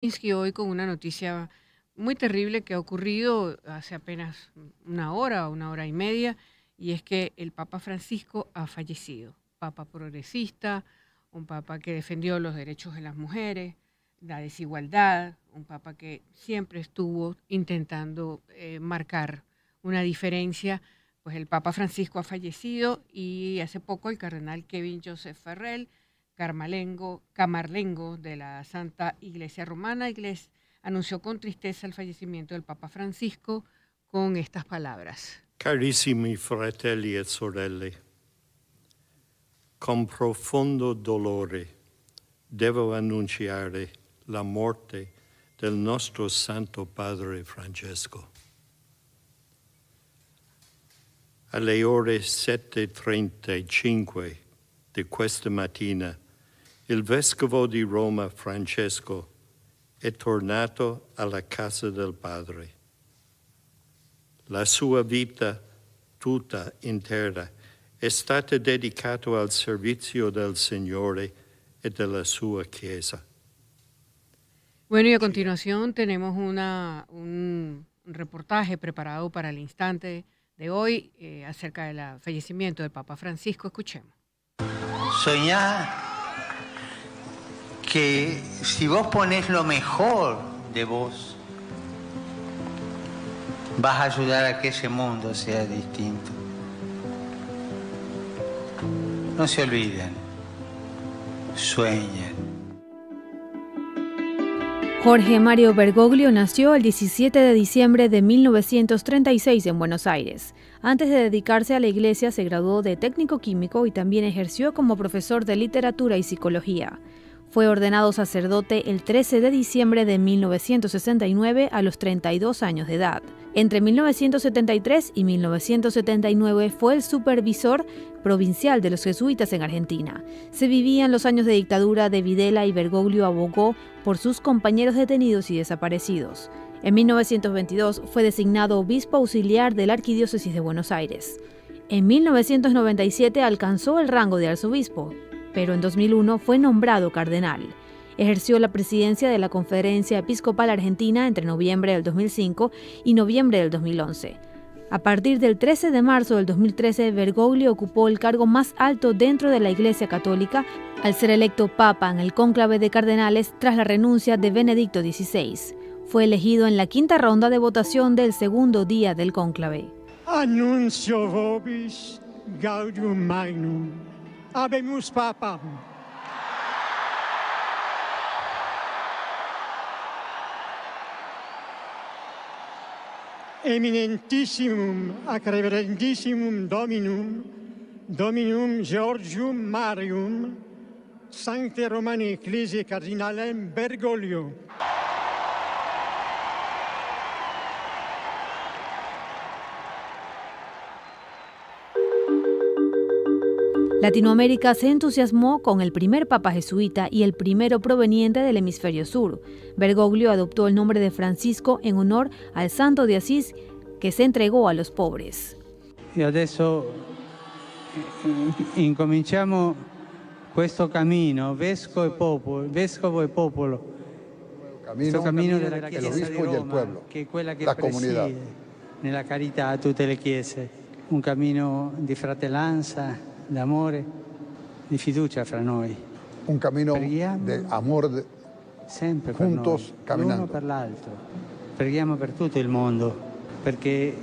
Zelensky hoy con una noticia muy terrible que ha ocurrido hace apenas una hora y media, y es que el Papa Francisco ha fallecido. Papa progresista, un papa que defendió los derechos de las mujeres, la desigualdad, un papa que siempre estuvo intentando marcar una diferencia. Pues el Papa Francisco ha fallecido y hace poco el cardenal Kevin Joseph Farrell, camarlengo de la Santa Iglesia Romana, anunció con tristeza el fallecimiento del Papa Francisco con estas palabras. Carissimi fratelli e sorelle, con profondo dolore devo annunciare la morte del nostro Santo Padre Francesco. Alle ore 7:35 di questa mattina, il Vescovo di Roma Francesco è tornato alla casa del Padre. La sua vita tutta intera è stata dedicata al servizio del Signore e della sua Chiesa. Bueno, y a continuación tenemos un reportaje preparado para el instante de hoy acerca del fallecimiento del Papa Francisco. Escuchemos. Soñá que si vos ponés lo mejor de vos, vas a ayudar a que ese mundo sea distinto. No se olviden, sueñen. Jorge Mario Bergoglio nació el 17 de diciembre de 1936 en Buenos Aires. Antes de dedicarse a la iglesia se graduó de técnico químico y también ejerció como profesor de literatura y psicología. Fue ordenado sacerdote el 13 de diciembre de 1969 a los 32 años de edad. Entre 1973 y 1979 fue el supervisor provincial de los jesuitas en Argentina. Se vivían los años de dictadura de Videla y Bergoglio abogó por sus compañeros detenidos y desaparecidos. En 1922 fue designado obispo auxiliar de la Arquidiócesis de Buenos Aires. En 1997 alcanzó el rango de arzobispo, pero en 2001 fue nombrado cardenal. Ejerció la presidencia de la Conferencia Episcopal Argentina entre noviembre del 2005 y noviembre del 2011. A partir del 13 de marzo del 2013, Bergoglio ocupó el cargo más alto dentro de la Iglesia Católica al ser electo papa en el cónclave de cardenales tras la renuncia de Benedicto XVI. Fue elegido en la quinta ronda de votación del segundo día del cónclave. Annuncio vobis gaudium magnum. Habemus papam. Eminentissimum ac reverendissimum Dominum Georgium Marium, Sancte Romani Ecclesiae Cardinalem Bergoglio. Latinoamérica se entusiasmó con el primer papa jesuita y el primero proveniente del hemisferio sur. Bergoglio adoptó el nombre de Francisco en honor al santo de Asís que se entregó a los pobres. Y adesso incominciamo questo cammino, vescovo e popolo. Questo cammino della Chiesa di Roma, che è quella che preside nella carità a tutte le chiese. Un cammino di fratellanza, d'amore, di fiducia fra noi. Un camino de amor sempre juntos caminando. L'uno per l'altro. Preghiamo per tutto il mondo perché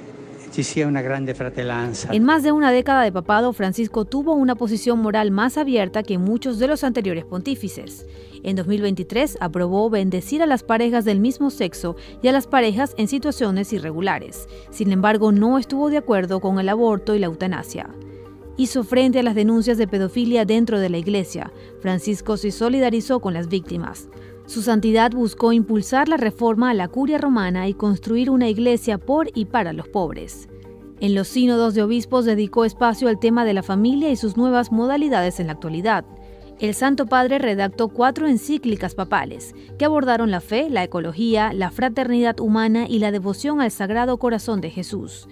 ci sia una grande fratellanza. En más de una década de papado, Francisco tuvo una posición moral más abierta que muchos de los anteriores pontífices. En 2023 aprobó bendecir a las parejas del mismo sexo y a las parejas en situaciones irregulares. Sin embargo, no estuvo de acuerdo con el aborto y la eutanasia. Hizo frente a las denuncias de pedofilia dentro de la iglesia. Francisco se solidarizó con las víctimas. Su santidad buscó impulsar la reforma a la curia romana y construir una iglesia por y para los pobres. En los sínodos de obispos dedicó espacio al tema de la familia y sus nuevas modalidades en la actualidad. El Santo Padre redactó 4 encíclicas papales que abordaron la fe, la ecología, la fraternidad humana y la devoción al Sagrado Corazón de Jesús.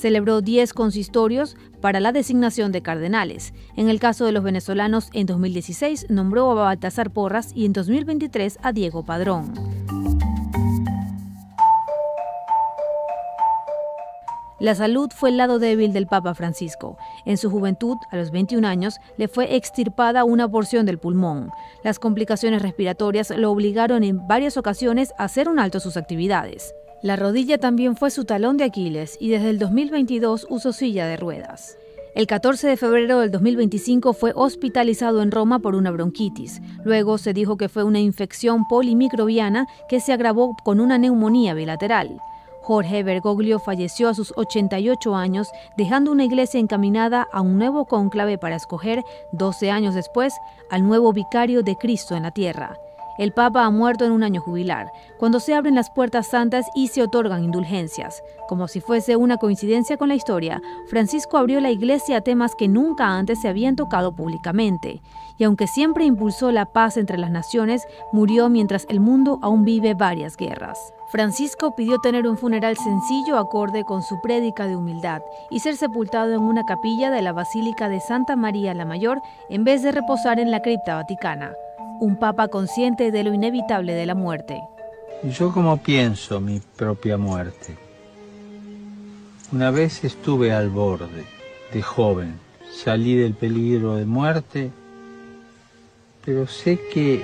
Celebró 10 consistorios para la designación de cardenales. En el caso de los venezolanos, en 2016 nombró a Baltasar Porras y en 2023 a Diego Padrón. La salud fue el lado débil del Papa Francisco. En su juventud, a los 21 años, le fue extirpada una porción del pulmón. Las complicaciones respiratorias lo obligaron en varias ocasiones a hacer un alto a sus actividades. La rodilla también fue su talón de Aquiles y desde el 2022 usó silla de ruedas. El 14 de febrero del 2025 fue hospitalizado en Roma por una bronquitis. Luego se dijo que fue una infección polimicrobiana que se agravó con una neumonía bilateral. Jorge Bergoglio falleció a sus 88 años, dejando una iglesia encaminada a un nuevo cónclave para escoger, 12 años después, al nuevo vicario de Cristo en la tierra. El Papa ha muerto en un año jubilar, cuando se abren las puertas santas y se otorgan indulgencias. Como si fuese una coincidencia con la historia, Francisco abrió la iglesia a temas que nunca antes se habían tocado públicamente. Y aunque siempre impulsó la paz entre las naciones, murió mientras el mundo aún vive varias guerras. Francisco pidió tener un funeral sencillo acorde con su prédica de humildad y ser sepultado en una capilla de la Basílica de Santa María la Mayor en vez de reposar en la cripta vaticana. Un papa consciente de lo inevitable de la muerte. Yo como pienso mi propia muerte. Una vez estuve al borde, de joven, salí del peligro de muerte, pero sé que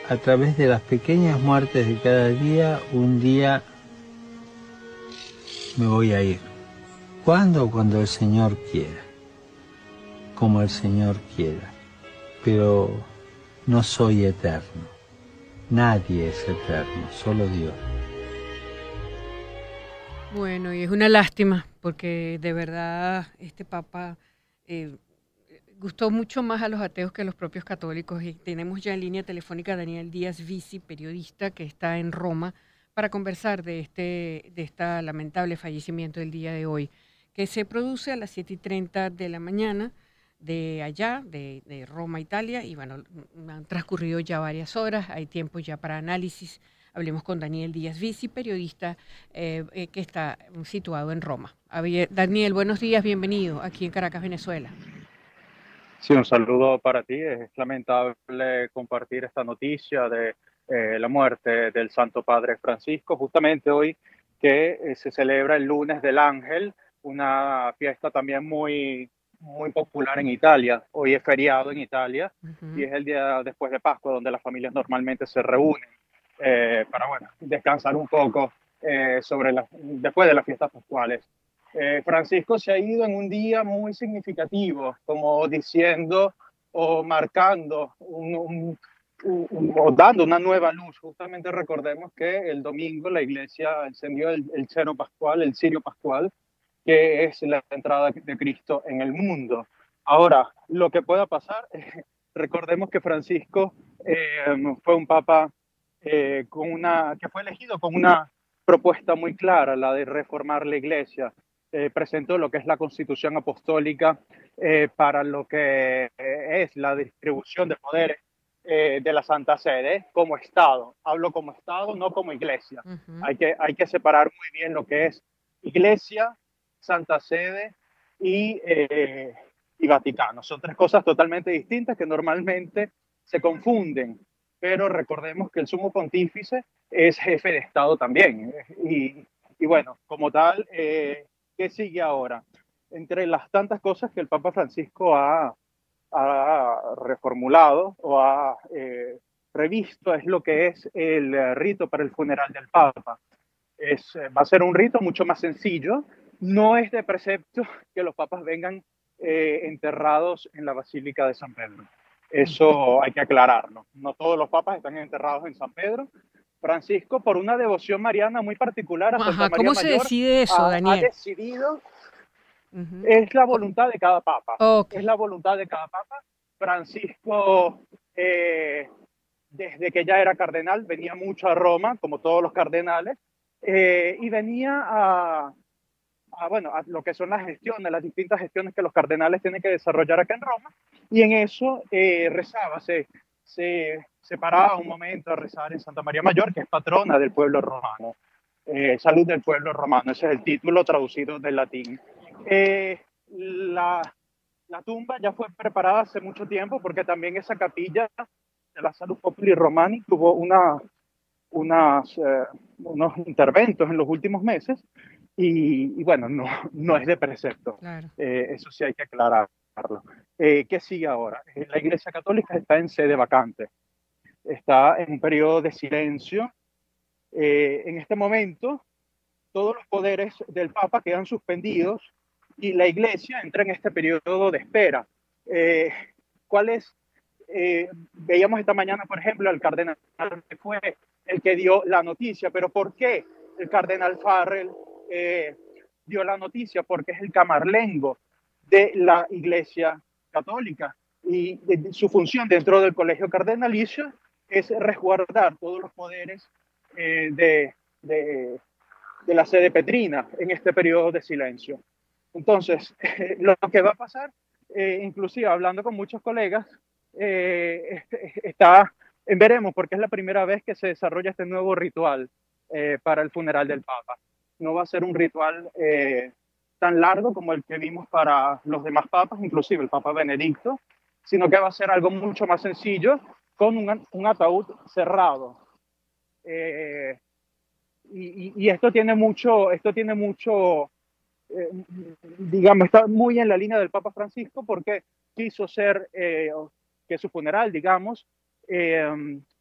a través de las pequeñas muertes de cada día, un día me voy a ir. ¿Cuándo? Cuando el Señor quiera, como el Señor quiera, pero no soy eterno, nadie es eterno, solo Dios. Bueno, y es una lástima porque de verdad este Papa gustó mucho más a los ateos que a los propios católicos y tenemos ya en línea telefónica a Daniel Díaz Visi, periodista que está en Roma, para conversar de esta lamentable fallecimiento del día de hoy, que se produce a las 7:30 de la mañana de allá, de Roma, Italia, y bueno, han transcurrido ya varias horas, hay tiempo ya para análisis. Hablemos con Daniel Díaz Visi, periodista que está situado en Roma. Daniel, buenos días, bienvenido aquí en Caracas, Venezuela. Sí, un saludo para ti. Es lamentable compartir esta noticia de la muerte del Santo Padre Francisco, justamente hoy que se celebra el Lunes del Ángel, una fiesta también muy popular en Italia. Hoy es feriado en Italia y es el día después de Pascua, donde las familias normalmente se reúnen para descansar un poco después de las fiestas pascuales. Francisco se ha ido en un día muy significativo, como diciendo o marcando o dando una nueva luz. Justamente recordemos que el domingo la iglesia encendió el cero pascual, el cirio pascual, que es la entrada de Cristo en el mundo. Ahora, lo que pueda pasar, recordemos que Francisco fue un papa que fue elegido con una propuesta muy clara, la de reformar la iglesia. Presentó lo que es la Constitución Apostólica para lo que es la distribución de poderes de la Santa Sede como Estado. Hablo como Estado, no como iglesia. Hay que separar muy bien lo que es iglesia, Santa Sede y Vaticano. Son tres cosas totalmente distintas que normalmente se confunden, pero recordemos que el sumo pontífice es jefe de Estado también. Y bueno, como tal, ¿qué sigue ahora? Entre las tantas cosas que el Papa Francisco ha reformulado o ha revisto es lo que es el rito para el funeral del Papa. Va a ser un rito mucho más sencillo. No es de precepto que los papas vengan enterrados en la Basílica de San Pedro. Eso hay que aclararlo. No todos los papas están enterrados en San Pedro. Francisco, por una devoción mariana muy particular a Santa María ¿cómo Mayor, se decide eso, Daniel? Ha decidido, es la voluntad de cada papa. Okay. Es la voluntad de cada papa. Francisco, desde que ya era cardenal, venía mucho a Roma, como todos los cardenales, y venía a lo que son las gestiones, las distintas gestiones que los cardenales tienen que desarrollar acá en Roma, y en eso rezaba, se paraba un momento a rezar en Santa María Mayor, que es patrona del pueblo romano. Salud del pueblo romano. Ese es el título traducido del latín. La tumba ya fue preparada hace mucho tiempo, porque también esa capilla de la Salus Populi Romani tuvo unos interventos en los últimos meses y bueno, no es de precepto. Claro. Eso sí hay que aclararlo. ¿Qué sigue ahora? La Iglesia Católica está en sede vacante, está en un periodo de silencio. En este momento, todos los poderes del Papa quedan suspendidos y la Iglesia entra en este periodo de espera. ¿Cuál es? Veíamos esta mañana, por ejemplo, al cardenal que fue el que dio la noticia, pero ¿por qué el cardenal Farrell dio la noticia? Porque es el camarlengo de la Iglesia Católica y su función dentro del colegio cardenalicio es resguardar todos los poderes de la sede petrina en este periodo de silencio. Entonces, lo que va a pasar, inclusive hablando con muchos colegas, está en veremos, porque es la primera vez que se desarrolla este nuevo ritual para el funeral del Papa. No va a ser un ritual tan largo como el que vimos para los demás papas, inclusive el Papa Benedicto, sino que va a ser algo mucho más sencillo, con un ataúd cerrado. Y esto tiene mucho, digamos, está muy en la línea del Papa Francisco, porque quiso ser que su funeral, digamos,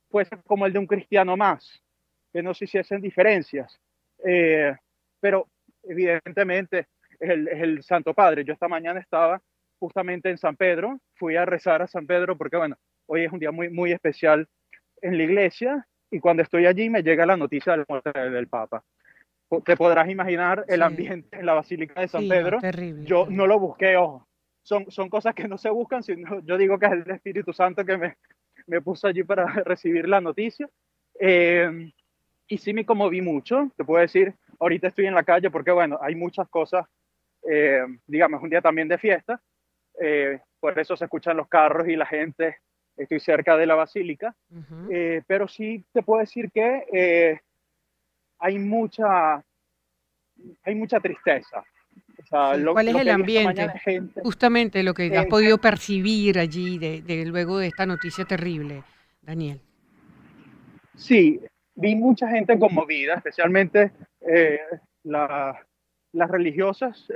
fuese como el de un cristiano más, que no se hiciesen diferencias. Pero evidentemente es el Santo Padre. Yo esta mañana estaba justamente en San Pedro, fui a rezar a San Pedro porque, bueno, hoy es un día muy, muy especial en la iglesia, y cuando estoy allí me llega la noticia de la muerte del Papa. Te podrás imaginar el ambiente en la Basílica de San Pedro. Terrible, yo terrible. No lo busqué, ojo. Son cosas que no se buscan, sino yo digo que es el Espíritu Santo que me puso allí para recibir la noticia. Y sí me conmoví mucho, te puedo decir. Ahorita estoy en la calle porque, bueno, hay muchas cosas, digamos, un día también de fiesta. Por eso se escuchan los carros y la gente. Estoy cerca de la basílica. Pero sí te puedo decir que hay mucha tristeza. O sea, Sí, ¿cuál es el ambiente? Justamente lo que has podido percibir allí luego de esta noticia terrible, Daniel. Sí, vi mucha gente conmovida, especialmente las religiosas.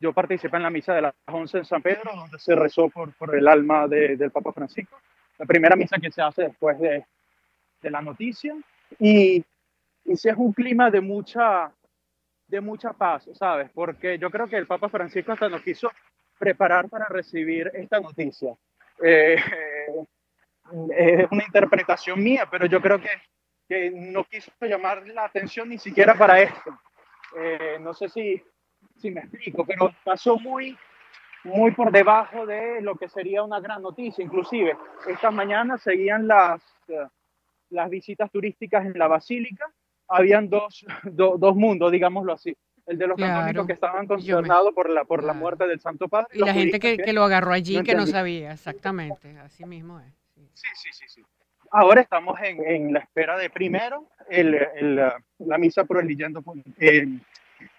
Yo participé en la misa de las 11 en San Pedro, donde se rezó por el alma del Papa Francisco. La primera misa que se hace después de la noticia. Y sí es un clima de mucha paz, ¿sabes? Porque yo creo que el Papa Francisco hasta nos quiso preparar para recibir esta noticia. Es una interpretación mía, pero yo creo que no quiso llamar la atención ni siquiera para esto. No sé si me explico, pero pasó muy por debajo de lo que sería una gran noticia. Inclusive, estas mañanas seguían las visitas turísticas en la Basílica. Habían dos mundos, digámoslo así. El de los católicos que estaban consternados por la muerte del Santo Padre. Y la gente que lo agarró allí, que no sabía, exactamente, así mismo es. Sí. Ahora estamos en la espera de primero la misa por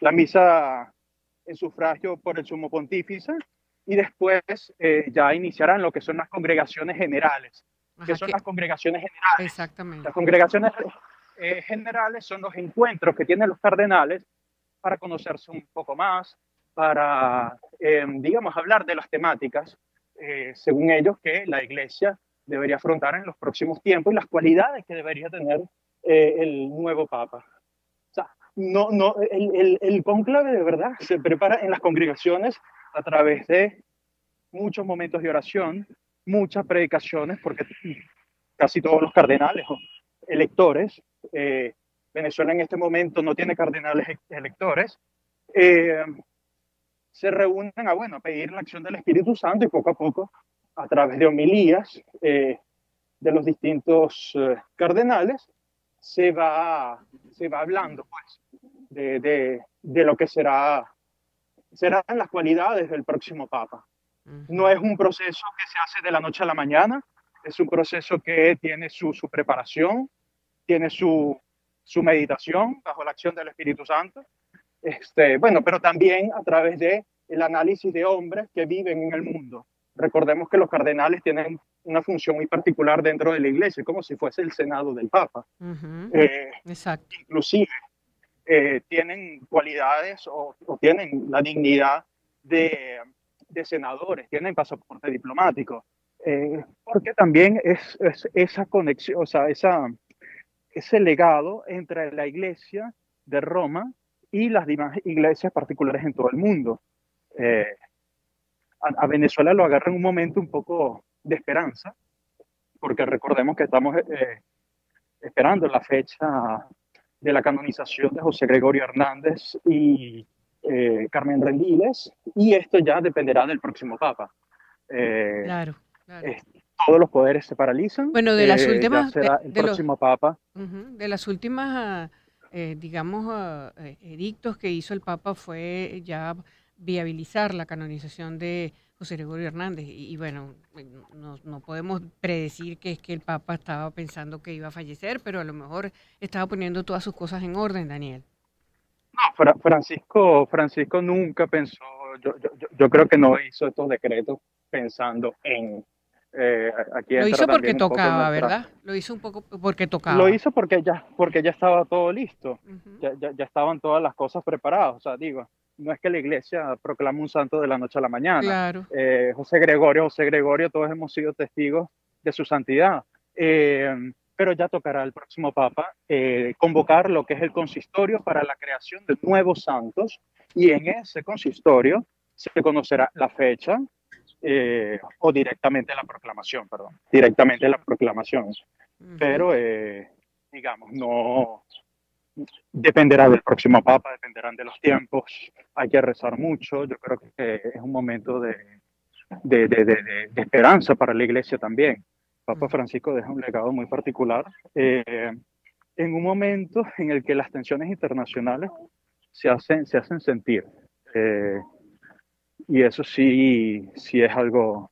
la misa en sufragio por el sumo pontífice, y después ya iniciarán lo que son las congregaciones generales. Las congregaciones generales? Exactamente. Las congregaciones generales son los encuentros que tienen los cardenales para conocerse un poco más, para, digamos, hablar de las temáticas, según ellos, que la Iglesia debería afrontar en los próximos tiempos y las cualidades que debería tener el nuevo Papa. O sea, el cónclave de verdad se prepara en las congregaciones a través de muchos momentos de oración, muchas predicaciones, porque casi todos los cardenales o electores, Venezuela en este momento no tiene cardenales electores, se reúnen a pedir la acción del Espíritu Santo, y poco a poco, a través de homilías de los distintos cardenales, se va hablando, pues, de lo que serán las cualidades del próximo Papa. No es un proceso que se hace de la noche a la mañana, es un proceso que tiene su preparación, tiene su su meditación bajo la acción del Espíritu Santo. Bueno, pero también a través del análisis de hombres que viven en el mundo. Recordemos que los cardenales tienen una función muy particular dentro de la Iglesia, como si fuese el Senado del Papa. Exacto. Inclusive tienen cualidades o tienen la dignidad de senadores, tienen pasaporte diplomático, porque también es esa conexión, o sea, ese legado entre la Iglesia de Roma y las demás iglesias particulares en todo el mundo. A Venezuela lo agarra en un momento un poco de esperanza, porque recordemos que estamos esperando la fecha de la canonización de José Gregorio Hernández y Carmen Rendiles, y esto ya dependerá del próximo Papa. Claro. Todos los poderes se paralizan. Bueno, de las últimas... Ya será el próximo Papa. De las últimas, digamos, edictos que hizo el Papa fue ya viabilizar la canonización de José Gregorio Hernández. Y bueno, no podemos predecir que es que el Papa estaba pensando que iba a fallecer, pero a lo mejor estaba poniendo todas sus cosas en orden, Daniel. No, Francisco nunca pensó, yo creo que no hizo estos decretos pensando en... aquí lo hizo porque tocaba, ¿verdad? Lo hizo un poco porque tocaba. Lo hizo porque ya estaba todo listo, ya estaban todas las cosas preparadas. O sea, digo, no es que la Iglesia proclame un santo de la noche a la mañana. Claro. José Gregorio, todos hemos sido testigos de su santidad. Pero ya tocará al próximo Papa convocar lo que es el consistorio para la creación de nuevos santos, y en ese consistorio se conocerá la fecha, o directamente la proclamación, pero digamos, no dependerá del próximo Papa, dependerán de los tiempos, hay que rezar mucho. Yo creo que es un momento de esperanza para la Iglesia también. Papa Francisco deja un legado muy particular en un momento en el que las tensiones internacionales se hacen sentir. Y eso sí es algo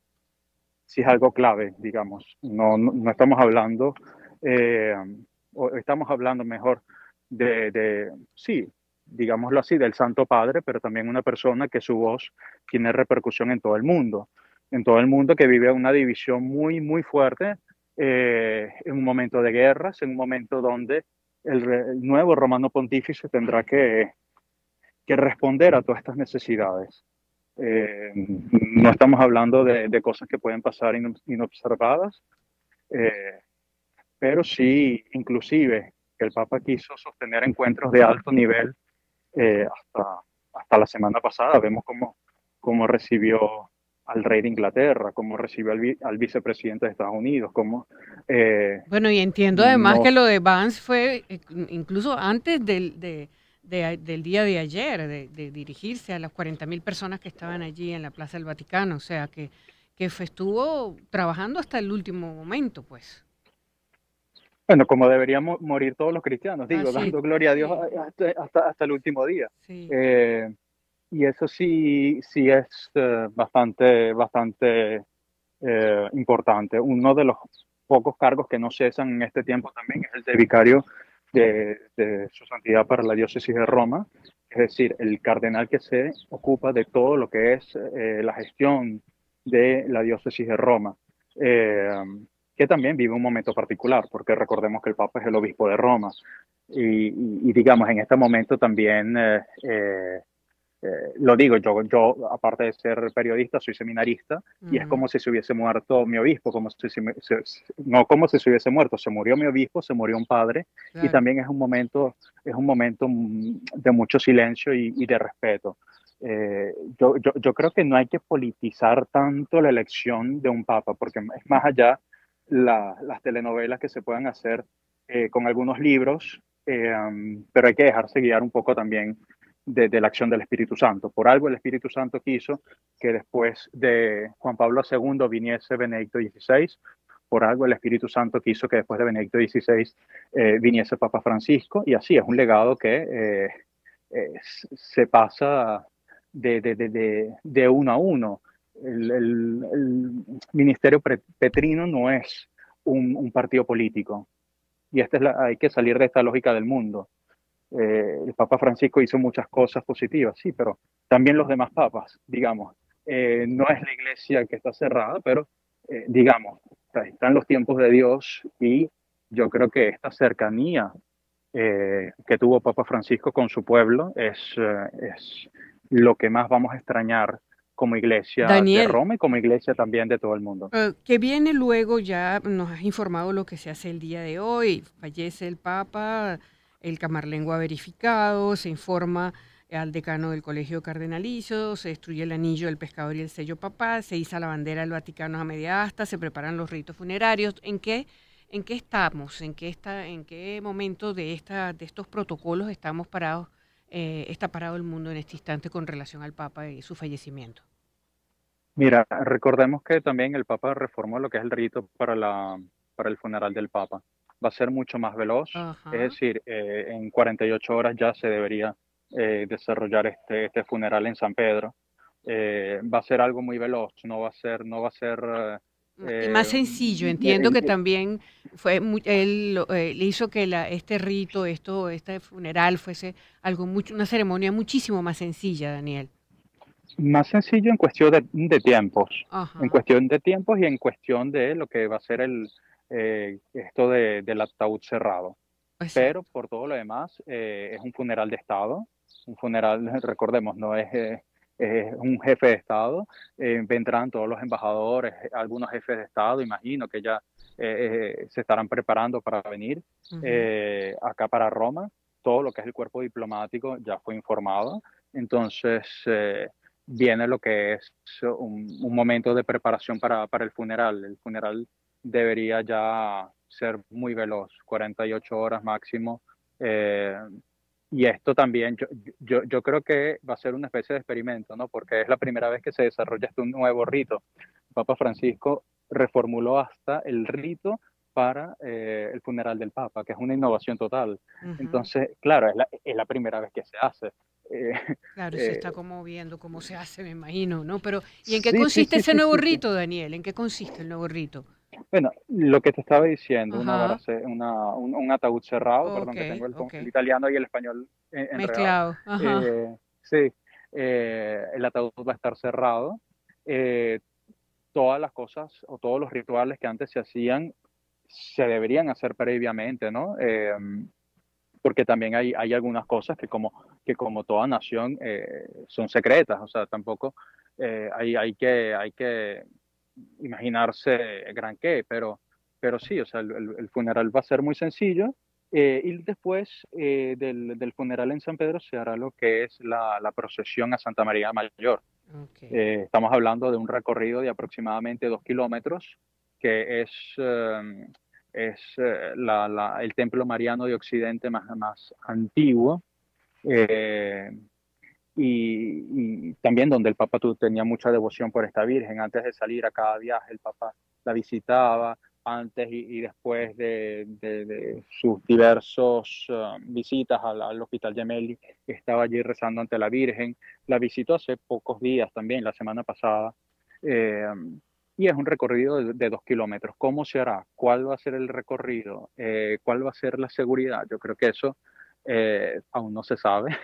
clave, digamos. No estamos hablando, o estamos hablando mejor sí, digámoslo así, del Santo Padre, pero también una persona que su voz tiene repercusión en todo el mundo, que vive una división muy, muy fuerte, en un momento de guerras, en un momento donde el nuevo romano pontífice tendrá que responder a todas estas necesidades. No estamos hablando de cosas que pueden pasar inobservadas, pero sí, inclusive, que el Papa quiso sostener encuentros de alto nivel hasta la semana pasada. Vemos cómo recibió al rey de Inglaterra, cómo recibió al vicepresidente de Estados Unidos, bueno, y entiendo además que lo de Vance fue incluso antes del día de ayer, de dirigirse a las 40.000 personas que estaban allí en la Plaza del Vaticano, o sea, que estuvo trabajando hasta el último momento, pues. Bueno, como deberíamos morir todos los cristianos, dando gloria a Dios hasta el último día. Sí. Y eso sí es bastante importante. Uno de los pocos cargos que no cesan en este tiempo también es el de vicario de su santidad para la diócesis de Roma, es decir, el cardenal que se ocupa de todo lo que es la gestión de la diócesis de Roma, que también vive un momento particular, porque recordemos que el Papa es el obispo de Roma, y digamos, en este momento también, lo digo, yo aparte de ser periodista, soy seminarista, y es como si se hubiese muerto mi obispo, no como si se hubiese muerto, se murió mi obispo, se murió un padre, claro. Y también es un momento de mucho silencio y de respeto. Yo creo que no hay que politizar tanto la elección de un papa, porque es más allá las telenovelas que se puedan hacer con algunos libros, pero hay que dejarse guiar un poco también de la acción del Espíritu Santo. Por algo el Espíritu Santo quiso que después de Juan Pablo II viniese Benedicto XVI, por algo el Espíritu Santo quiso que después de Benedicto XVI viniese Papa Francisco, y así es un legado que se pasa de uno a uno. El ministerio petrino no es un partido político. y hay que salir de esta lógica del mundo. El Papa Francisco hizo muchas cosas positivas, sí, pero también los demás papas, digamos. No es la iglesia que está cerrada, pero digamos, están los tiempos de Dios y yo creo que esta cercanía que tuvo Papa Francisco con su pueblo es lo que más vamos a extrañar como iglesia de Daniel, Roma y como iglesia también de todo el mundo. que viene luego, ya nos has informado lo que se hace el día de hoy, fallece el Papa, el camarlengua verificado, se informa al decano del Colegio Cardenalicio, se destruye el anillo del pescador y el sello papal, se iza la bandera del Vaticano a media asta, se preparan los ritos funerarios. ¿En qué estamos? ¿En qué momento de estos protocolos estamos parados? Está parado el mundo en este instante con relación al Papa y su fallecimiento. Mira, recordemos que también el Papa reformó lo que es el rito para el funeral del Papa. Va a ser mucho más veloz, Ajá. es decir, en 48 horas ya se debería desarrollar este funeral en San Pedro. Va a ser algo muy veloz, no va a ser Y más sencillo, entiendo que también él le hizo que este rito, este funeral fuese una ceremonia muchísimo más sencilla, Daniel. más sencillo en cuestión de tiempos, Ajá. en cuestión de tiempos y en cuestión de lo que va a ser esto del ataúd cerrado. Exacto. Pero por todo lo demás es un funeral de Estado, un funeral, recordemos, no es un jefe de Estado, vendrán todos los embajadores, algunos jefes de Estado, imagino que ya se estarán preparando para venir acá para Roma, todo lo que es el cuerpo diplomático ya fue informado, entonces viene lo que es un momento de preparación para el funeral debería ya ser muy veloz, 48 horas máximo. Y esto también, yo creo que va a ser una especie de experimento, ¿no? Porque es la primera vez que se desarrolla este nuevo rito. El Papa Francisco reformuló hasta el rito para el funeral del Papa, que es una innovación total. Entonces, claro, es la primera vez que se hace. Claro, se está como viendo cómo se hace, me imagino, ¿no? Pero, ¿y en qué consiste ese nuevo rito, Daniel? ¿En qué consiste el nuevo rito? Bueno, lo que te estaba diciendo, un ataúd cerrado, perdón, que tengo el italiano y el español mezclado. Sí, el ataúd va a estar cerrado. Todas las cosas o todos los rituales que antes se hacían se deberían hacer previamente, ¿no? Porque también hay algunas cosas que como toda nación son secretas, o sea, tampoco hay que imaginarse gran qué, pero sí, o sea, el funeral va a ser muy sencillo y después del funeral en San Pedro se hará lo que es la procesión a Santa María Mayor. Estamos hablando de un recorrido de aproximadamente 2 kilómetros, que es el templo mariano de Occidente más antiguo. Y también donde el Papa tenía mucha devoción por esta Virgen. Antes de salir a cada viaje, el Papa la visitaba, antes y después de sus diversos visitas al Hospital Gemelli, estaba allí rezando ante la Virgen. La visitó hace pocos días también, la semana pasada. Y es un recorrido de 2 kilómetros. ¿Cómo se hará? ¿Cuál va a ser el recorrido? ¿Cuál va a ser la seguridad? Yo creo que eso aún no se sabe.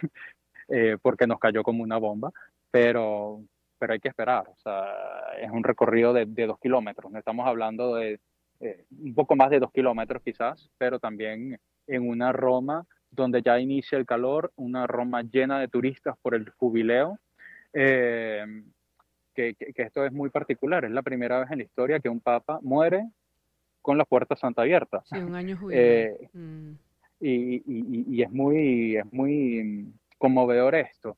Porque nos cayó como una bomba, pero hay que esperar. O sea, es un recorrido de 2 kilómetros. No estamos hablando de un poco más de 2 kilómetros quizás, pero también en una Roma donde ya inicia el calor, una Roma llena de turistas por el jubileo, que esto es muy particular. Es la primera vez en la historia que un papa muere con la Puerta Santa abierta. Sí, un año jubileo. Y es muy conmovedor esto,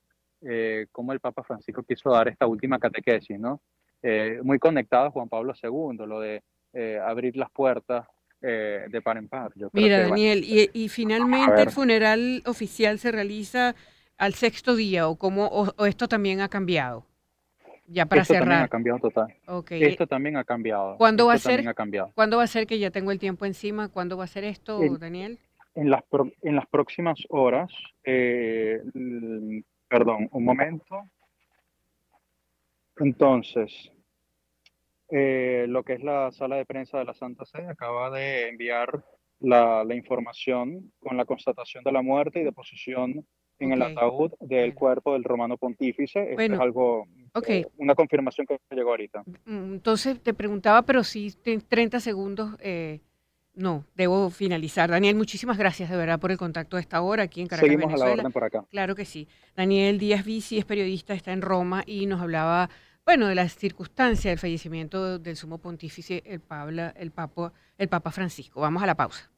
cómo el Papa Francisco quiso dar esta última catequesis, ¿no? Muy conectado a Juan Pablo II, lo de abrir las puertas de par en par. Yo creo Mira, que, Daniel, y finalmente el funeral oficial se realiza al 6º día, o esto también ha cambiado, ya para esto cerrar. También ha cambiado total. Esto también ha cambiado. ¿Cuándo va a ser? ¿Cuándo va a ser, que ya tengo el tiempo encima? ¿Cuándo va a ser esto, Daniel? En las próximas horas, perdón, un momento. Entonces, lo que es la sala de prensa de la Santa Sede acaba de enviar la información con la constatación de la muerte y deposición en el ataúd del cuerpo del romano pontífice. Esto es algo, una confirmación que llegó ahorita. Entonces te preguntaba, pero si 30 segundos, no, debo finalizar. Daniel, muchísimas gracias de verdad por el contacto a esta hora aquí en Caracas, Seguimos Venezuela. A la orden por acá. Claro que sí. Daniel Díaz Vici es periodista, está en Roma y nos hablaba, bueno, de las circunstancias del fallecimiento del sumo pontífice, el Papa Francisco. Vamos a la pausa.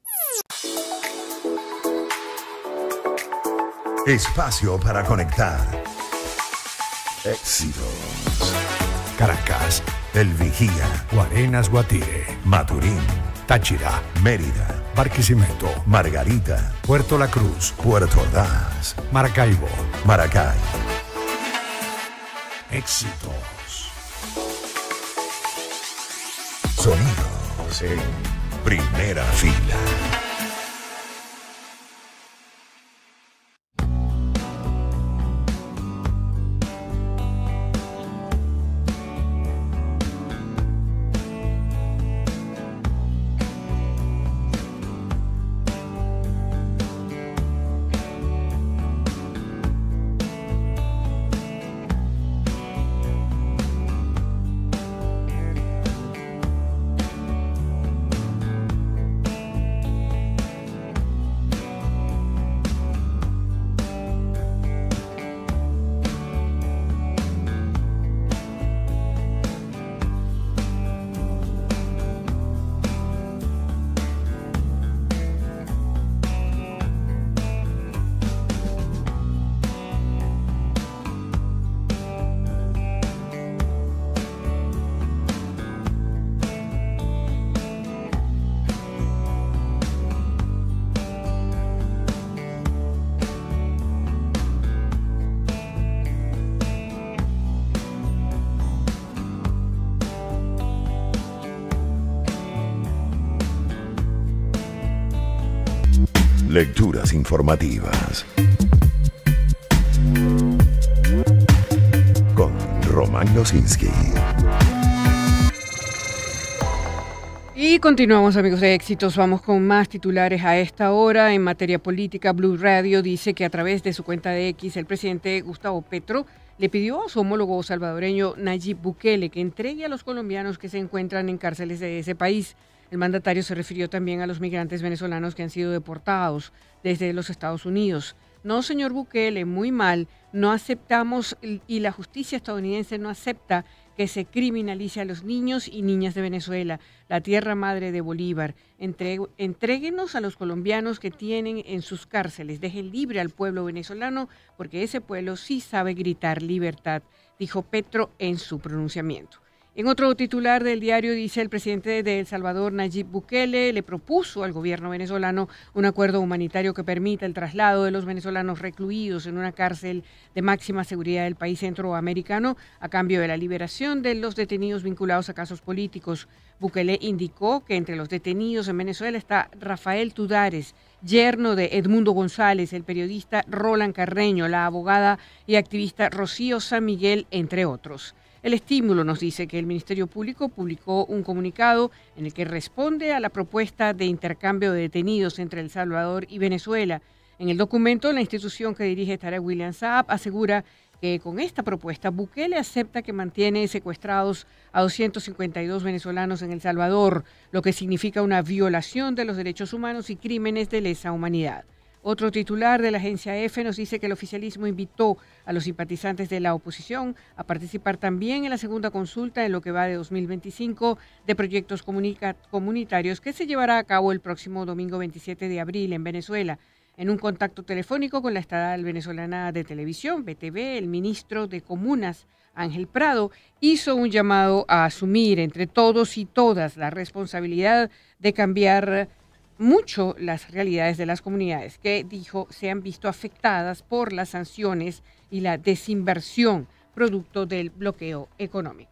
Espacio para conectar. Éxitos. Caracas, El Vigía, Guarenas, Guatire, Maturín, Táchira, Mérida, Barquisimeto, Margarita, Puerto La Cruz, Puerto Ordaz, Maracaibo, Maracay. Éxitos. Sonidos en primera fila. Lecturas informativas con Román Losinski. Y continuamos, amigos de Éxitos. Vamos con más titulares a esta hora. En materia política, Blue Radio dice que a través de su cuenta de X, el presidente Gustavo Petro le pidió a su homólogo salvadoreño Nayib Bukele que entregue a los colombianos que se encuentran en cárceles de ese país. El mandatario se refirió también a los migrantes venezolanos que han sido deportados desde los Estados Unidos. No, señor Bukele, muy mal, no aceptamos y la justicia estadounidense no acepta que se criminalice a los niños y niñas de Venezuela, la tierra madre de Bolívar. Entréguenos a los colombianos que tienen en sus cárceles, dejen libre al pueblo venezolano, porque ese pueblo sí sabe gritar libertad, dijo Petro en su pronunciamiento. En otro titular del diario dice el presidente de El Salvador, Nayib Bukele, le propuso al gobierno venezolano un acuerdo humanitario que permita el traslado de los venezolanos recluidos en una cárcel de máxima seguridad del país centroamericano a cambio de la liberación de los detenidos vinculados a casos políticos. Bukele indicó que entre los detenidos en Venezuela está Rafael Tudares, yerno de Edmundo González, el periodista Roland Carreño, la abogada y activista Rocío San Miguel, entre otros. El Estímulo nos dice que el Ministerio Público publicó un comunicado en el que responde a la propuesta de intercambio de detenidos entre El Salvador y Venezuela. En el documento, la institución que dirige Tarek William Saab asegura que con esta propuesta Bukele acepta que mantiene secuestrados a 252 venezolanos en El Salvador, lo que significa una violación de los derechos humanos y crímenes de lesa humanidad. Otro titular de la agencia EFE nos dice que el oficialismo invitó a los simpatizantes de la oposición a participar también en la segunda consulta en lo que va de 2025 de proyectos comunitarios que se llevará a cabo el próximo domingo 27 de abril en Venezuela. En un contacto telefónico con la estatal venezolana de televisión, BTV, el ministro de Comunas, Ángel Prado, hizo un llamado a asumir entre todos y todas la responsabilidad de cambiar mucho las realidades de las comunidades que, dijo, se han visto afectadas por las sanciones y la desinversión producto del bloqueo económico.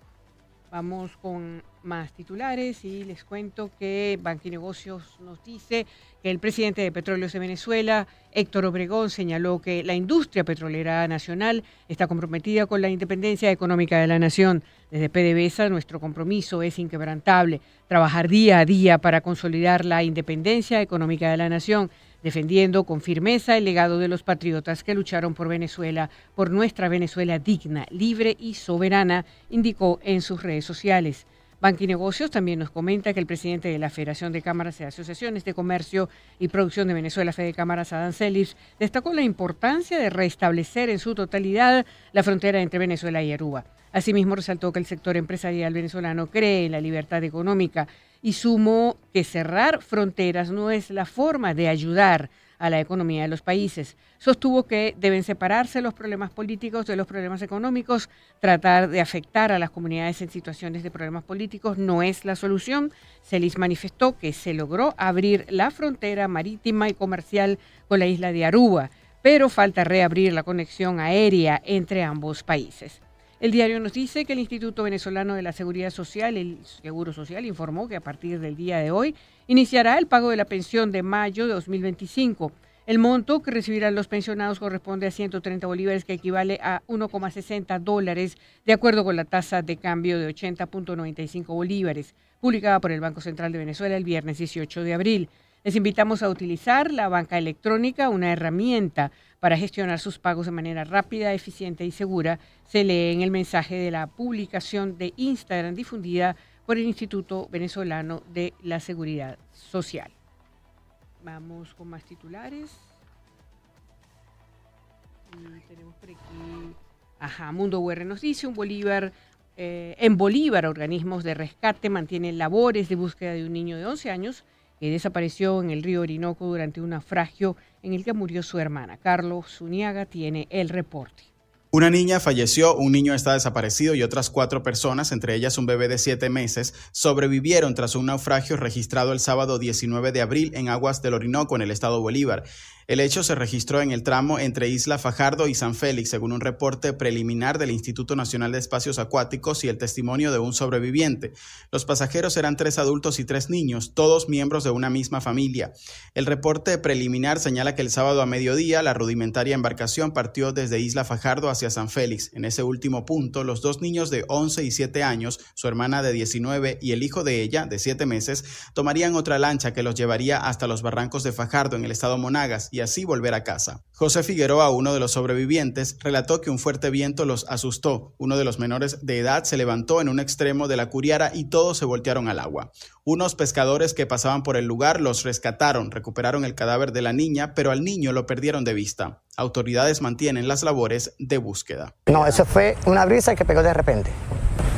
Vamos con más titulares y les cuento que Banquinegocios nos dice que el presidente de Petróleos de Venezuela, Héctor Obregón, señaló que la industria petrolera nacional está comprometida con la independencia económica de la nación. Desde PDVSA nuestro compromiso es inquebrantable, trabajar día a día para consolidar la independencia económica de la nación, defendiendo con firmeza el legado de los patriotas que lucharon por Venezuela, por nuestra Venezuela digna, libre y soberana, indicó en sus redes sociales. Banquinegocios también nos comenta que el presidente de la Federación de Cámaras y Asociaciones de Comercio y Producción de Venezuela, Fede Cámaras, Adán Celis, destacó la importancia de restablecer en su totalidad la frontera entre Venezuela y Aruba. Asimismo, resaltó que el sector empresarial venezolano cree en la libertad económica y sumó que cerrar fronteras no es la forma de ayudar a la economía de los países. Sostuvo que deben separarse los problemas políticos de los problemas económicos. Tratar de afectar a las comunidades en situaciones de problemas políticos no es la solución. Celis manifestó que se logró abrir la frontera marítima y comercial con la isla de Aruba, pero falta reabrir la conexión aérea entre ambos países. El diario nos dice que el Instituto Venezolano de la Seguridad Social, el Seguro Social, informó que a partir del día de hoy iniciará el pago de la pensión de mayo de 2025. El monto que recibirán los pensionados corresponde a 130 bolívares, que equivale a $1,60, de acuerdo con la tasa de cambio de 80.95 bolívares, publicada por el Banco Central de Venezuela el viernes 18 de abril. Les invitamos a utilizar la banca electrónica, una herramienta para gestionar sus pagos de manera rápida, eficiente y segura. Se lee en el mensaje de la publicación de Instagram difundida por el Instituto Venezolano de la Seguridad Social. Vamos con más titulares. Y tenemos por aquí, Mundo UR nos dice, en Bolívar, organismos de rescate mantienen labores de búsqueda de un niño de 11 años que desapareció en el río Orinoco durante un naufragio en el que murió su hermana. Carlos Zuniaga tiene el reporte. Una niña falleció, un niño está desaparecido y otras 4 personas, entre ellas un bebé de 7 meses, sobrevivieron tras un naufragio registrado el sábado 19 de abril en aguas del Orinoco, en el estado Bolívar. El hecho se registró en el tramo entre Isla Fajardo y San Félix, según un reporte preliminar del Instituto Nacional de Espacios Acuáticos y el testimonio de un sobreviviente. Los pasajeros eran 3 adultos y 3 niños, todos miembros de una misma familia. El reporte preliminar señala que el sábado a mediodía la rudimentaria embarcación partió desde Isla Fajardo hacia San Félix. En ese último punto, los 2 niños de 11 y 7 años, su hermana de 19 y el hijo de ella, de 7 meses, tomarían otra lancha que los llevaría hasta los barrancos de Fajardo, en el estado Monagas, y así volver a casa. José Figueroa, uno de los sobrevivientes, relató que un fuerte viento los asustó. Uno de los menores de edad se levantó en un extremo de la curiara y todos se voltearon al agua. Unos pescadores que pasaban por el lugar los rescataron, recuperaron el cadáver de la niña, pero al niño lo perdieron de vista. Autoridades mantienen las labores de búsqueda. No, eso fue una brisa que pegó de repente.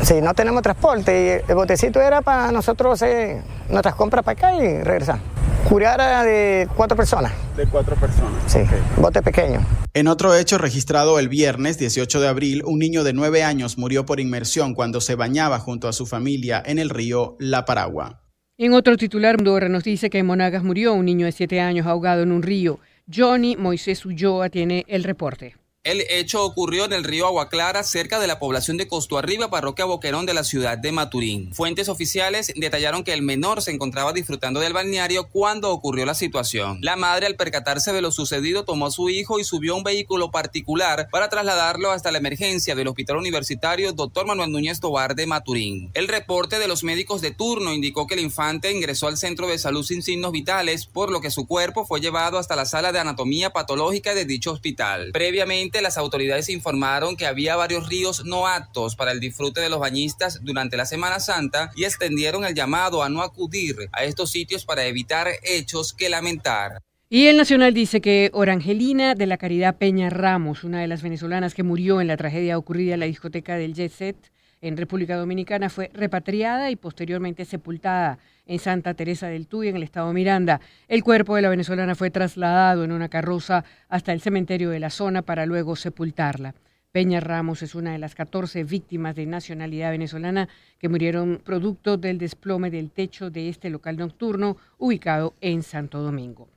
Sí, no tenemos transporte y el botecito era para nosotros hacer nuestras compras para acá y regresar. Curiara de 4 personas. De 4 personas. Sí, okay. Bote pequeño. En otro hecho registrado el viernes 18 de abril, un niño de 9 años murió por inmersión cuando se bañaba junto a su familia en el río La Paragua. En otro titular, Mundo UR nos dice que en Monagas murió un niño de 7 años ahogado en un río. Johnny Moisés Ulloa tiene el reporte. El hecho ocurrió en el río Agua Clara, cerca de la población de Costo Arriba, parroquia Boquerón de la ciudad de Maturín. Fuentes oficiales detallaron que el menor se encontraba disfrutando del balneario cuando ocurrió la situación. La madre, al percatarse de lo sucedido, tomó a su hijo y subió a un vehículo particular para trasladarlo hasta la emergencia del Hospital Universitario Dr. Manuel Núñez Tobar de Maturín. El reporte de los médicos de turno indicó que el infante ingresó al centro de salud sin signos vitales, por lo que su cuerpo fue llevado hasta la sala de anatomía patológica de dicho hospital. Previamente, las autoridades informaron que había varios ríos no aptos para el disfrute de los bañistas durante la Semana Santa y extendieron el llamado a no acudir a estos sitios para evitar hechos que lamentar. Y el Nacional dice que Orangelina de la Caridad Peña Ramos, una de las venezolanas que murió en la tragedia ocurrida en la discoteca del Jet Set en República Dominicana, fue repatriada y posteriormente sepultada en Santa Teresa del Tuy, en el estado Miranda. El cuerpo de la venezolana fue trasladado en una carroza hasta el cementerio de la zona para luego sepultarla. Peña Ramos es una de las 14 víctimas de nacionalidad venezolana que murieron producto del desplome del techo de este local nocturno ubicado en Santo Domingo.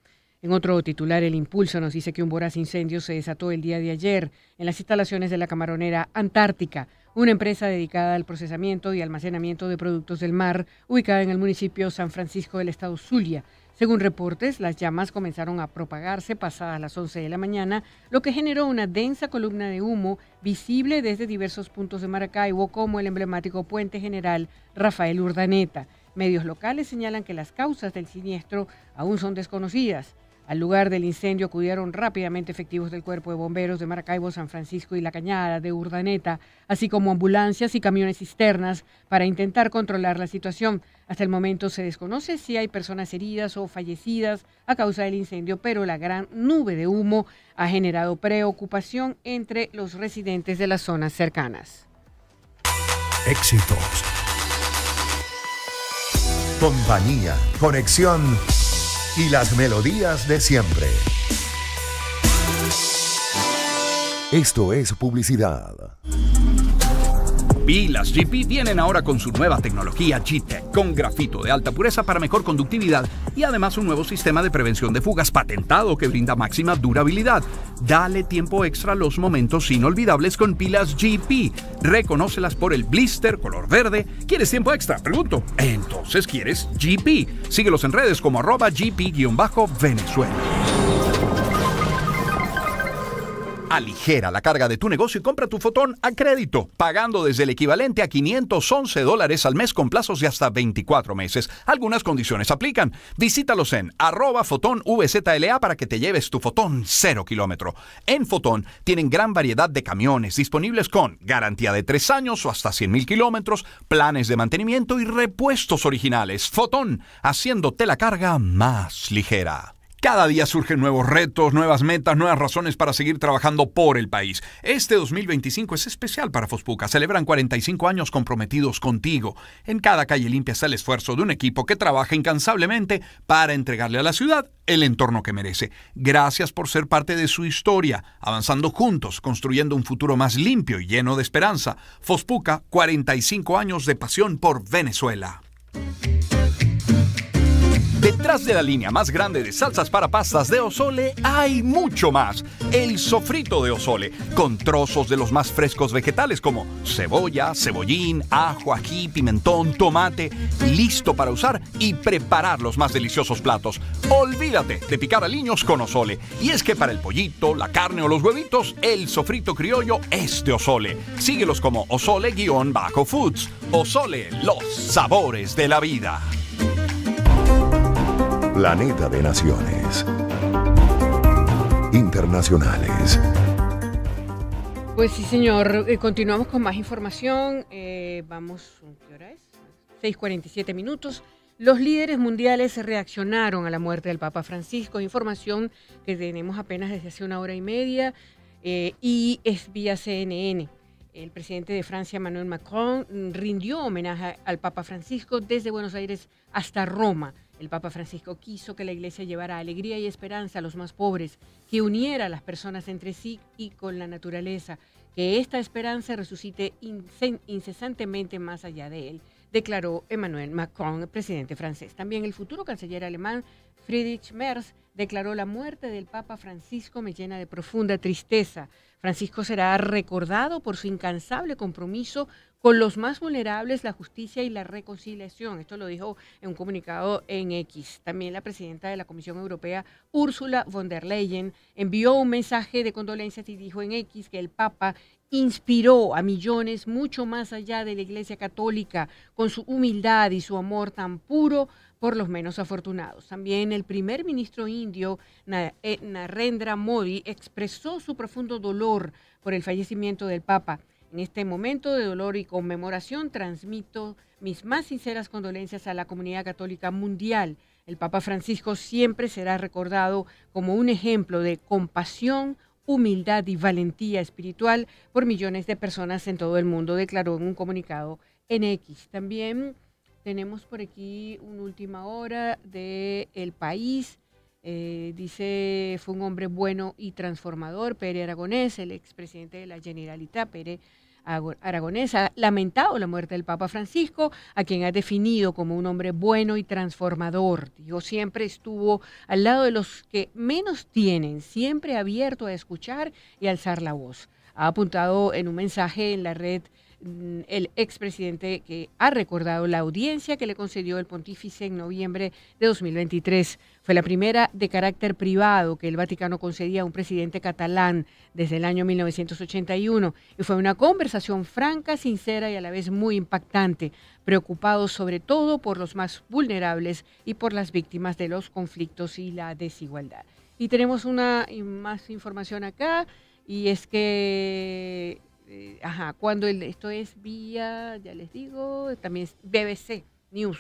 En otro titular, El Impulso nos dice que un voraz incendio se desató el día de ayer en las instalaciones de la camaronera Antártica, una empresa dedicada al procesamiento y almacenamiento de productos del mar, ubicada en el municipio San Francisco del estado Zulia. Según reportes, las llamas comenzaron a propagarse pasadas las 11 de la mañana, lo que generó una densa columna de humo visible desde diversos puntos de Maracaibo, como el emblemático Puente General Rafael Urdaneta. Medios locales señalan que las causas del siniestro aún son desconocidas. Al lugar del incendio acudieron rápidamente efectivos del Cuerpo de Bomberos de Maracaibo, San Francisco y La Cañada de Urdaneta, así como ambulancias y camiones cisternas para intentar controlar la situación. Hasta el momento se desconoce si hay personas heridas o fallecidas a causa del incendio, pero la gran nube de humo ha generado preocupación entre los residentes de las zonas cercanas. Éxitos. Compañía, conexión y las melodías de siempre. Esto es publicidad. Pilas GP vienen ahora con su nueva tecnología G-Tech, con grafito de alta pureza para mejor conductividad y además un nuevo sistema de prevención de fugas patentado que brinda máxima durabilidad. Dale tiempo extra a los momentos inolvidables con pilas GP. Reconócelas por el blister color verde. ¿Quieres tiempo extra? Pregunto. Entonces quieres GP. Síguelos en redes como @GP_Venezuela. Aligera la carga de tu negocio y compra tu Fotón a crédito, pagando desde el equivalente a $511 al mes con plazos de hasta 24 meses. Algunas condiciones aplican. Visítalos en @FotónVZLA para que te lleves tu Fotón 0 kilómetro. En Fotón tienen gran variedad de camiones disponibles con garantía de 3 años o hasta 100,000 kilómetros, planes de mantenimiento y repuestos originales. Fotón, haciéndote la carga más ligera. Cada día surgen nuevos retos, nuevas metas, nuevas razones para seguir trabajando por el país. Este 2025 es especial para Fospuca. Celebran 45 años comprometidos contigo. En cada calle limpia está el esfuerzo de un equipo que trabaja incansablemente para entregarle a la ciudad el entorno que merece. Gracias por ser parte de su historia, avanzando juntos, construyendo un futuro más limpio y lleno de esperanza. Fospuca, 45 años de pasión por Venezuela. Detrás de la línea más grande de salsas para pastas de Osole hay mucho más. El sofrito de Osole, con trozos de los más frescos vegetales como cebolla, cebollín, ajo, ají, pimentón, tomate, listo para usar y preparar los más deliciosos platos. Olvídate de picar aliños con Osole. Y es que para el pollito, la carne o los huevitos, el sofrito criollo es de Osole. Síguelos como Osole_Foods. Osole, los sabores de la vida. Planeta de Naciones Internacionales. Pues sí, señor. Continuamos con más información. Vamos, ¿qué hora es? 6:47 minutos. Los líderes mundiales reaccionaron a la muerte del Papa Francisco. Información que tenemos apenas desde hace una hora y media y es vía CNN. El presidente de Francia, Emmanuel Macron, rindió homenaje al Papa Francisco desde Buenos Aires hasta Roma. El Papa Francisco quiso que la Iglesia llevara alegría y esperanza a los más pobres, que uniera a las personas entre sí y con la naturaleza, que esta esperanza resucite incesantemente más allá de él, declaró Emmanuel Macron, presidente francés. También el futuro canciller alemán, Friedrich Merz, declaró: la muerte del Papa Francisco me llena de profunda tristeza. Francisco será recordado por su incansable compromiso con los más vulnerables, la justicia y la reconciliación. Esto lo dijo en un comunicado en X. También la presidenta de la Comisión Europea, Ursula von der Leyen, envió un mensaje de condolencias y dijo en X que el Papa inspiró a millones mucho más allá de la Iglesia Católica con su humildad y su amor tan puro por los menos afortunados. También el primer ministro indio, Narendra Modi, expresó su profundo dolor por el fallecimiento del Papa. En este momento de dolor y conmemoración transmito mis más sinceras condolencias a la comunidad católica mundial. El Papa Francisco siempre será recordado como un ejemplo de compasión, humildad y valentía espiritual por millones de personas en todo el mundo, declaró en un comunicado en X. También tenemos por aquí una última hora de El País. Dice, fue un hombre bueno y transformador, Pere Aragonés, el expresidente de la Generalitat. Pere Aragonés ha lamentado la muerte del Papa Francisco, a quien ha definido como un hombre bueno y transformador. Digo, siempre estuvo al lado de los que menos tienen, siempre abierto a escuchar y alzar la voz. Ha apuntado en un mensaje en la red el expresidente, que ha recordado la audiencia que le concedió el pontífice en noviembre de 2023. Fue la primera de carácter privado que el Vaticano concedía a un presidente catalán desde el año 1981 y fue una conversación franca, sincera y a la vez muy impactante, preocupado sobre todo por los más vulnerables y por las víctimas de los conflictos y la desigualdad. Y tenemos más información acá, y es que esto es vía, ya les digo, también es BBC News,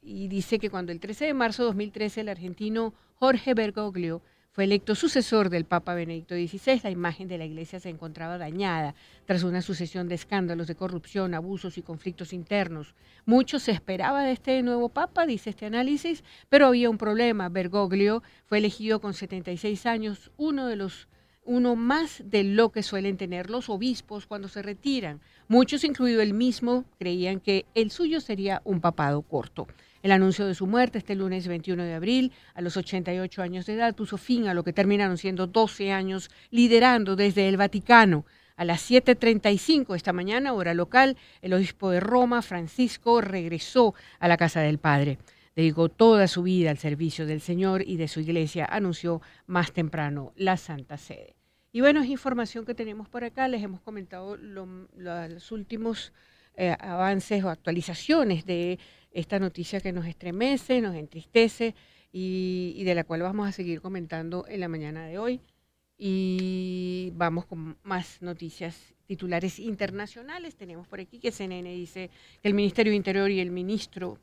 y dice que cuando el 13 de marzo de 2013 el argentino Jorge Bergoglio fue electo sucesor del Papa Benedicto XVI, la imagen de la Iglesia se encontraba dañada tras una sucesión de escándalos de corrupción, abusos y conflictos internos. Mucho se esperaba de este nuevo Papa, dice este análisis, pero había un problema. Bergoglio fue elegido con 76 años, uno más de lo que suelen tener los obispos cuando se retiran. Muchos, incluido él mismo, creían que el suyo sería un papado corto. El anuncio de su muerte este lunes 21 de abril, a los 88 años de edad, puso fin a lo que terminaron siendo 12 años liderando desde el Vaticano. A las 7:35 esta mañana, hora local, el obispo de Roma, Francisco, regresó a la casa del Padre. Dedicó toda su vida al servicio del Señor y de su iglesia, anunció más temprano la Santa Sede. Y bueno, es información que tenemos por acá. Les hemos comentado los últimos avances o actualizaciones de esta noticia que nos estremece, nos entristece y de la cual vamos a seguir comentando en la mañana de hoy. Y vamos con más noticias titulares internacionales. Tenemos por aquí que CNN dice que el Ministerio de Interior y el Ministerio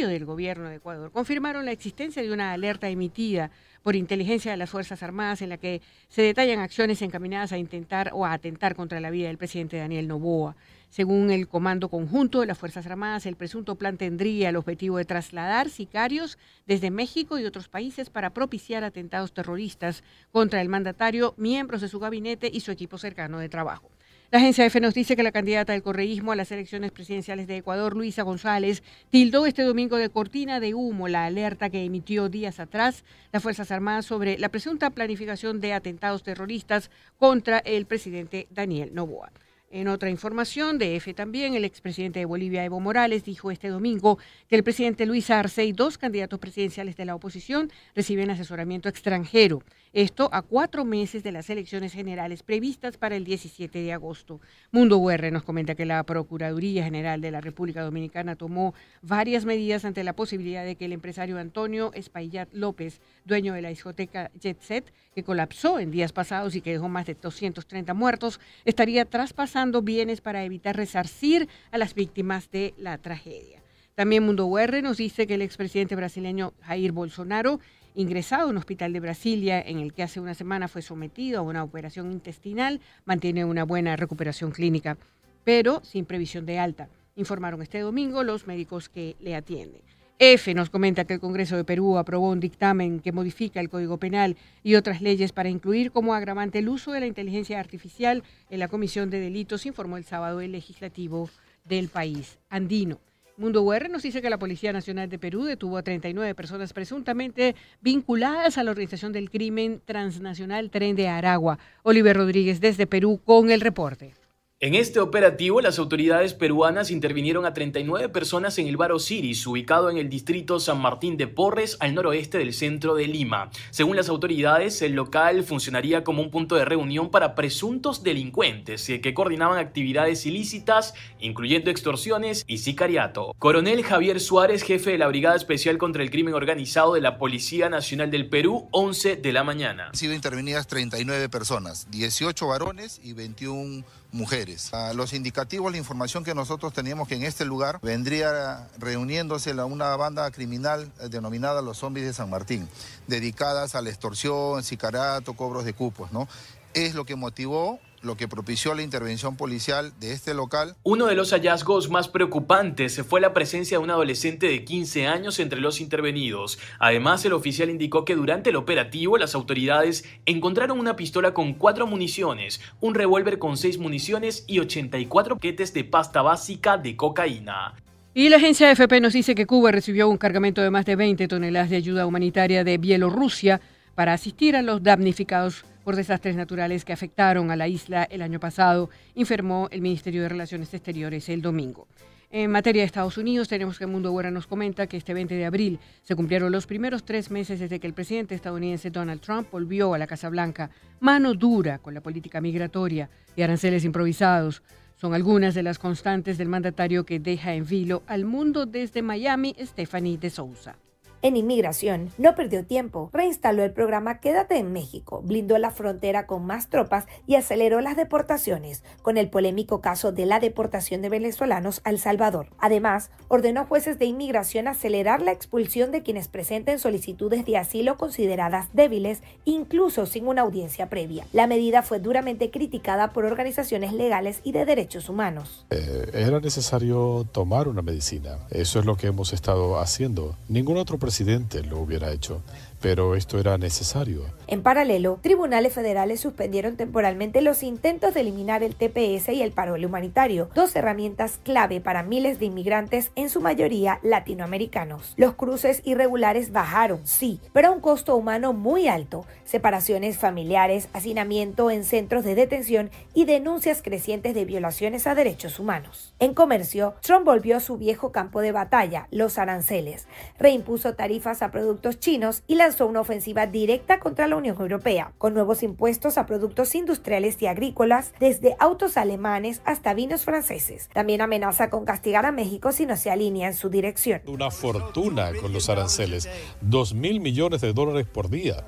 del Gobierno de Ecuador confirmaron la existencia de una alerta emitida por inteligencia de las Fuerzas Armadas en la que se detallan acciones encaminadas a intentar o a atentar contra la vida del presidente Daniel Noboa. Según el Comando Conjunto de las Fuerzas Armadas, el presunto plan tendría el objetivo de trasladar sicarios desde México y otros países para propiciar atentados terroristas contra el mandatario, miembros de su gabinete y su equipo cercano de trabajo. La agencia EFE nos dice que la candidata del correísmo a las elecciones presidenciales de Ecuador, Luisa González, tildó este domingo de cortina de humo la alerta que emitió días atrás las Fuerzas Armadas sobre la presunta planificación de atentados terroristas contra el presidente Daniel Noboa. En otra información de EFE también, el expresidente de Bolivia, Evo Morales, dijo este domingo que el presidente Luis Arce y 2 candidatos presidenciales de la oposición reciben asesoramiento extranjero. Esto a 4 meses de las elecciones generales previstas para el 17 de agosto. Mundo UR nos comenta que la Procuraduría General de la República Dominicana tomó varias medidas ante la posibilidad de que el empresario Antonio Espaillat López, dueño de la discoteca Jet Set, que colapsó en días pasados y que dejó más de 230 muertos, estaría traspasando bienes para evitar resarcir a las víctimas de la tragedia. También Mundo UR nos dice que el expresidente brasileño Jair Bolsonaro, ingresado en un hospital de Brasilia, en el que hace una semana fue sometido a una operación intestinal, mantiene una buena recuperación clínica, pero sin previsión de alta, informaron este domingo los médicos que le atienden. EFE nos comenta que el Congreso de Perú aprobó un dictamen que modifica el Código Penal y otras leyes para incluir como agravante el uso de la inteligencia artificial en la comisión de delitos, informó el sábado el legislativo del país andino. Mundo UR nos dice que la Policía Nacional de Perú detuvo a 39 personas presuntamente vinculadas a la organización del crimen transnacional Tren de Aragua. Oliver Rodríguez desde Perú con el reporte. En este operativo, las autoridades peruanas intervinieron a 39 personas en el bar Osiris, ubicado en el distrito San Martín de Porres, al noroeste del centro de Lima. Según las autoridades, el local funcionaría como un punto de reunión para presuntos delincuentes que coordinaban actividades ilícitas, incluyendo extorsiones y sicariato. Coronel Javier Suárez, jefe de la Brigada Especial contra el Crimen Organizado de la Policía Nacional del Perú, 11 de la mañana. Han sido intervenidas 39 personas, 18 varones y 21 mujeres. Los indicativos, la información que nosotros teníamos que en este lugar vendría reuniéndose una banda criminal denominada los Zombies de San Martín, dedicadas a la extorsión, sicariato, cobros de cupos, ¿no? Es lo que motivó lo que propició la intervención policial de este local. Uno de los hallazgos más preocupantes fue la presencia de un adolescente de 15 años entre los intervenidos. Además, el oficial indicó que durante el operativo las autoridades encontraron una pistola con 4 municiones, un revólver con 6 municiones y 84 paquetes de pasta básica de cocaína. Y la agencia AFP nos dice que Cuba recibió un cargamento de más de 20 toneladas de ayuda humanitaria de Bielorrusia para asistir a los damnificados por desastres naturales que afectaron a la isla el año pasado, informó el Ministerio de Relaciones Exteriores el domingo. En materia de Estados Unidos, tenemos que Mundo Ahora nos comenta que este 20 de abril se cumplieron los primeros 3 meses desde que el presidente estadounidense Donald Trump volvió a la Casa Blanca. Mano dura con la política migratoria y aranceles improvisados son algunas de las constantes del mandatario que deja en vilo al mundo. Desde Miami, Stephanie de Souza. En inmigración, no perdió tiempo, reinstaló el programa Quédate en México, blindó la frontera con más tropas y aceleró las deportaciones, con el polémico caso de la deportación de venezolanos a El Salvador. Además, ordenó a jueces de inmigración acelerar la expulsión de quienes presenten solicitudes de asilo consideradas débiles, incluso sin una audiencia previa. La medida fue duramente criticada por organizaciones legales y de derechos humanos. Era necesario tomar una medicina. Eso es lo que hemos estado haciendo. Ningún otro presidente lo hubiera hecho, pero esto era necesario. En paralelo, tribunales federales suspendieron temporalmente los intentos de eliminar el TPS y el parole humanitario, 2 herramientas clave para miles de inmigrantes, en su mayoría latinoamericanos. Los cruces irregulares bajaron, sí, pero a un costo humano muy alto: separaciones familiares, hacinamiento en centros de detención y denuncias crecientes de violaciones a derechos humanos. En comercio, Trump volvió a su viejo campo de batalla, los aranceles, reimpuso tarifas a productos chinos y lanzó una ofensiva directa contra la Unión Europea, con nuevos impuestos a productos industriales y agrícolas, desde autos alemanes hasta vinos franceses. También amenaza con castigar a México si no se alinea en su dirección. Una fortuna con los aranceles, $2.000 millones por día.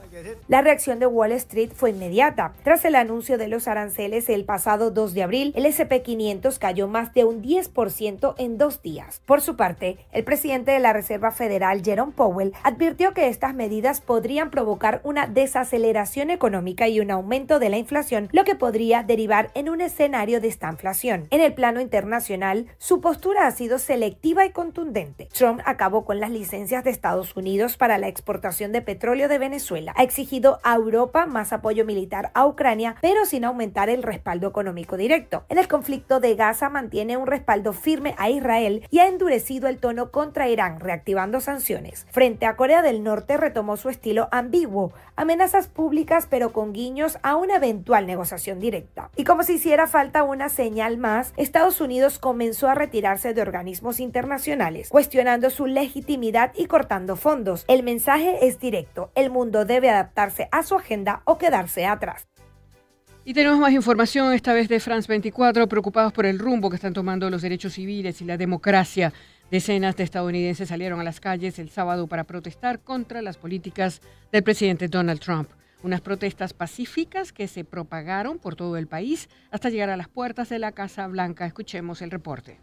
La reacción de Wall Street fue inmediata. Tras el anuncio de los aranceles el pasado 2 de abril, el S&P 500 cayó más de un 10% en 2 días. Por su parte, el presidente de la Reserva Federal, Jerome Powell, advirtió que estas medidas podrían provocar una desaceleración económica y un aumento de la inflación, lo que podría derivar en un escenario de estanflación. En el plano internacional, su postura ha sido selectiva y contundente. Trump acabó con las licencias de Estados Unidos para la exportación de petróleo de Venezuela. Ha exigido a Europa más apoyo militar a Ucrania, pero sin aumentar el respaldo económico directo. En el conflicto de Gaza mantiene un respaldo firme a Israel y ha endurecido el tono contra Irán, reactivando sanciones. Frente a Corea del Norte, retomó su estilo ambiguo, amenazas públicas pero con guiños a una eventual negociación directa. Y como si hiciera falta una señal más, Estados Unidos comenzó a retirarse de organismos internacionales, cuestionando su legitimidad y cortando fondos. El mensaje es directo: el mundo debe adaptarse a su agenda o quedarse atrás. Y tenemos más información, esta vez de France 24, preocupados por el rumbo que están tomando los derechos civiles y la democracia. Decenas de estadounidenses salieron a las calles el sábado para protestar contra las políticas del presidente Donald Trump. Unas protestas pacíficas que se propagaron por todo el país hasta llegar a las puertas de la Casa Blanca. Escuchemos el reporte.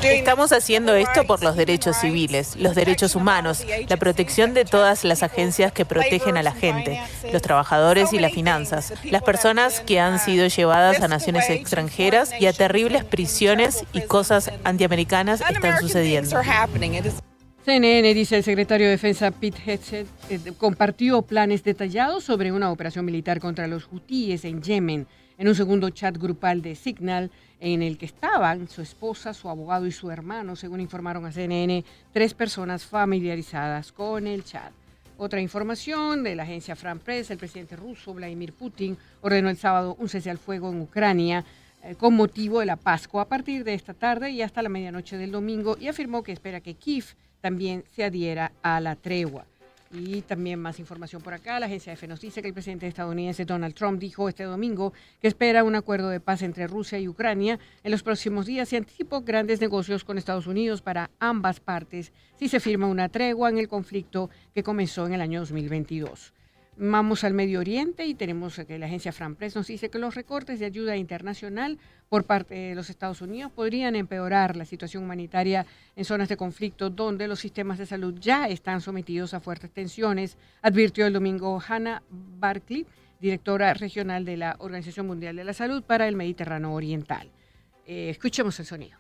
Estamos haciendo esto por los derechos civiles, los derechos humanos, la protección de todas las agencias que protegen a la gente, los trabajadores y las finanzas, las personas que han sido llevadas a naciones extranjeras y a terribles prisiones, y cosas antiamericanas están sucediendo. CNN, dice el secretario de Defensa Pete Hegseth, compartió planes detallados sobre una operación militar contra los hutíes en Yemen en un segundo chat grupal de Signal, en el que estaban su esposa, su abogado y su hermano, según informaron a CNN, 3 personas familiarizadas con el chat. Otra información de la agencia France Press: el presidente ruso Vladimir Putin ordenó el sábado un cese al fuego en Ucrania con motivo de la Pascua a partir de esta tarde y hasta la medianoche del domingo, y afirmó que espera que Kiev también se adhiera a la tregua. Y también más información por acá. La agencia EFE nos dice que el presidente estadounidense Donald Trump dijo este domingo que espera un acuerdo de paz entre Rusia y Ucrania en los próximos días y anticipó grandes negocios con Estados Unidos para ambas partes si se firma una tregua en el conflicto que comenzó en el año 2022. Vamos al Medio Oriente y tenemos que la agencia France Press nos dice que los recortes de ayuda internacional por parte de los Estados Unidos podrían empeorar la situación humanitaria en zonas de conflicto donde los sistemas de salud ya están sometidos a fuertes tensiones, advirtió el domingo Hannah Barkley, directora regional de la Organización Mundial de la Salud para el Mediterráneo Oriental. Escuchemos el sonido.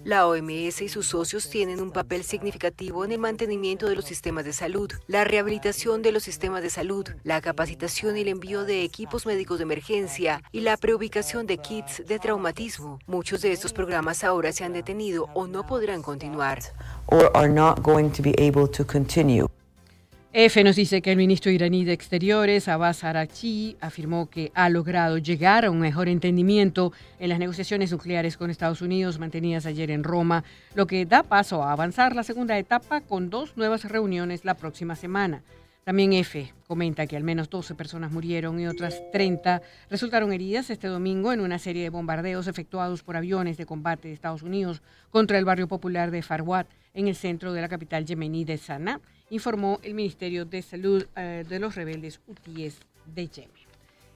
La OMS y sus socios tienen un papel significativo en el mantenimiento de los sistemas de salud, la rehabilitación de los sistemas de salud, la capacitación y el envío de equipos médicos de emergencia y la preubicación de kits de traumatismo. Muchos de estos programas ahora se han detenido o no podrán continuar. EFE nos dice que el ministro iraní de Exteriores, Abbas Araghchi, afirmó que ha logrado llegar a un mejor entendimiento en las negociaciones nucleares con Estados Unidos mantenidas ayer en Roma, lo que da paso a avanzar la segunda etapa con 2 nuevas reuniones la próxima semana. También EFE comenta que al menos 12 personas murieron y otras 30 resultaron heridas este domingo en una serie de bombardeos efectuados por aviones de combate de Estados Unidos contra el barrio popular de Farwat, en el centro de la capital yemení de Sanaa, informó el Ministerio de Salud de los rebeldes hutíes de Yemen.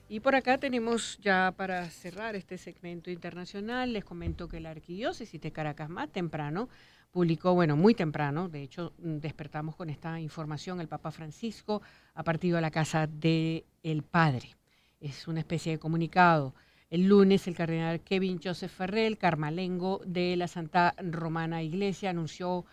Y por acá tenemos ya para cerrar este segmento internacional, les comento que la Arquidiócesis de Caracas más temprano publicó, muy temprano, de hecho despertamos con esta información, el Papa Francisco ha partido a la casa del Padre. Es una especie de comunicado. El lunes el cardenal Kevin Joseph Farrell, carmalengo de la Santa Romana Iglesia, anunció